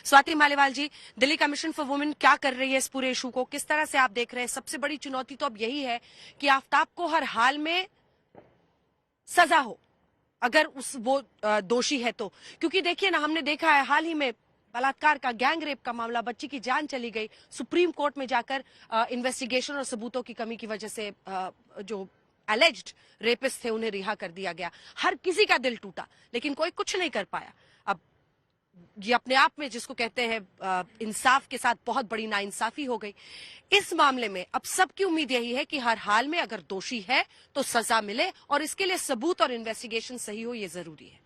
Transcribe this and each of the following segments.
Swati Maliwal ji, Delhi commission for women क्या कर रही है इस पूरे इशू को, किस तरह से आप देख रहे हैं? सबसे बड़ी चुनौती तो अब यही है कि आफताब को हर हाल में सजा हो, अगर वो दोषी है तो। क्योंकि देखिए ना, हमने देखा है हाल ही में बलात्कार का, गैंग रेप का मामला, बच्ची की जान चली गई, सुप्रीम कोर्ट में जाकर इन्वेस्टिगेशन और सबूतों की कमी की वजह से जो एलेज्ड रेपिस्ट थे उन्हें रिहा कर दिया गया। हर किसी का दिल टूटा, लेकिन कोई कुछ नहीं कर पाया। अब ये अपने आप में जिसको कहते हैं इंसाफ के साथ बहुत बड़ी नाइंसाफी हो गई। इस मामले में अब सबकी उम्मीद यही है कि हर हाल में अगर दोषी है तो सजा मिले, और इसके लिए सबूत और इन्वेस्टिगेशन सही हो, ये जरूरी है।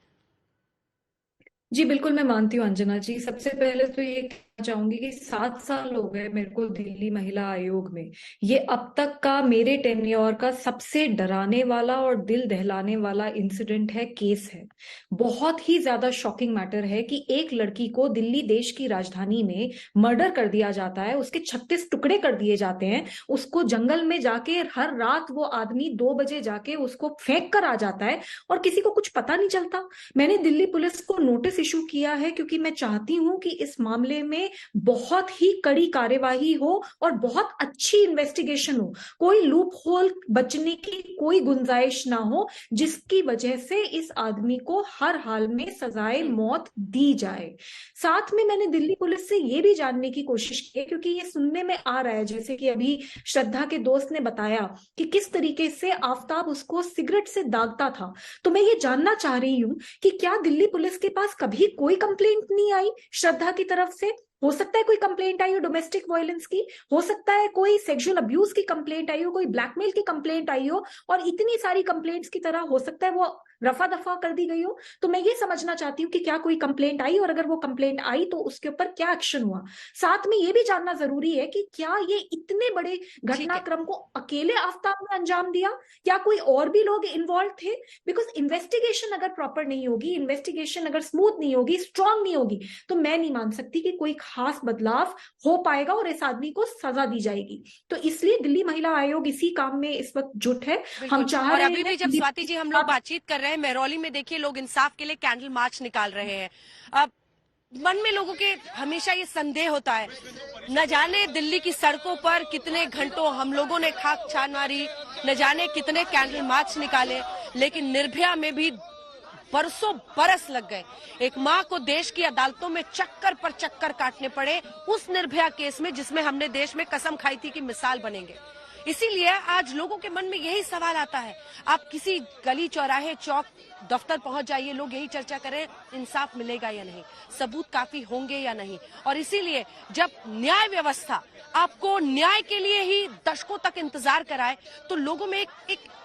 जी बिल्कुल, मैं मानती हूँ अंजना जी। सबसे पहले तो ये कहना चाहूंगी कि 7 साल हो गए मेरे को दिल्ली महिला आयोग में। ये अब तक का मेरे टेन्योर का सबसे डराने वाला और दिल दहलाने वाला इंसिडेंट है, केस है। बहुत ही ज्यादा शॉकिंग मैटर है कि एक लड़की को दिल्ली देश की राजधानी में मर्डर कर दिया जाता है, उसके 36 टुकड़े कर दिए जाते हैं, उसको जंगल में जाके हर रात वो आदमी 2 बजे जाके उसको फेंक कर आ जाता है और किसी को कुछ पता नहीं चलता। मैंने दिल्ली पुलिस को नोटिस इशू किया है क्योंकि मैं चाहती हूं कि इस मामले में बहुत ही कड़ी कार्यवाही हो और बहुत अच्छी इन्वेस्टिगेशन हो। कोई लूप होल बचने की कोई गुंजाइश ना हो, जिसकी वजह से इस आदमी को हर हाल में सजाए मौत दी जाए। साथ में मैंने दिल्ली पुलिस से ये भी जानने की कोशिश की है, क्योंकि ये सुनने में आ रहा है, जैसे कि अभी श्रद्धा के दोस्त ने बताया कि किस तरीके से आफताब उसको सिगरेट से दागता था। तो मैं ये जानना चाह रही हूँ कि क्या दिल्ली पुलिस के पास कभी कोई कंप्लेंट नहीं आई श्रद्धा की तरफ से? हो सकता है कोई कंप्लेंट आई हो डोमेस्टिक वायलेंस की, हो सकता है कोई सेक्सुअल अब्यूज की कंप्लेंट आई हो, कोई ब्लैकमेल की कंप्लेंट आई हो, और इतनी सारी कंप्लेंट्स की तरह हो सकता है वो रफा दफा कर दी गई हो। तो मैं ये समझना चाहती हूँ कि क्या कोई कंप्लेंट आई, और अगर वो कंप्लेंट आई तो उसके ऊपर क्या एक्शन हुआ। साथ में ये भी जानना जरूरी है कि क्या ये इतने बड़े घटनाक्रम को अकेले आफताब ने अंजाम दिया, क्या कोई और भी लोग इन्वॉल्व थे? बिकॉज इन्वेस्टिगेशन अगर प्रॉपर नहीं होगी, इन्वेस्टिगेशन अगर स्मूथ नहीं होगी, स्ट्रांग नहीं होगी, तो मैं नहीं मान सकती कि कोई खास बदलाव हो पाएगा और इस आदमी को सजा दी जाएगी। तो इसलिए दिल्ली महिला आयोग इसी काम में इस वक्त जुट है। हम चाह और रहे अभी हैं भी जब स्वाति जी हम लोग बातचीत कर रहे हैं, महरौली में देखिए लोग इंसाफ के लिए कैंडल मार्च निकाल रहे हैं। अब मन में लोगों के हमेशा ये संदेह होता है, न जाने दिल्ली की सड़कों पर कितने घंटों हम लोगों ने खाक छान मारी, न जाने कितने कैंडल मार्च निकाले, लेकिन निर्भया में भी बरसों बरस लग गए। एक मां को देश की अदालतों में चक्कर पर चक्कर काटने पड़े उस निर्भया केस में, जिसमें हमने देश में कसम खाई थी कि मिसाल बनेंगे। इसीलिए आज लोगों के मन में यही सवाल आता है, आप किसी गली चौराहे चौक दफ्तर पहुंच जाइए, लोग यही चर्चा करें इंसाफ मिलेगा या नहीं, सबूत काफी होंगे या नहीं। और इसीलिए जब न्याय व्यवस्था आपको न्याय के लिए ही दशकों तक इंतजार कराए, तो लोगों में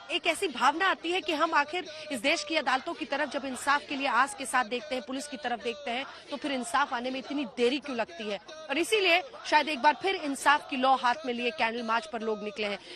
एक ऐसी भावना आती है कि हम आखिर इस देश की अदालतों की तरफ जब इंसाफ के लिए आस के साथ देखते हैं, पुलिस की तरफ देखते हैं, तो फिर इंसाफ आने में इतनी देरी क्यों लगती है। और इसीलिए शायद एक बार फिर इंसाफ की लौ हाथ में लिए कैंडल मार्च पर लोग निकले हैं।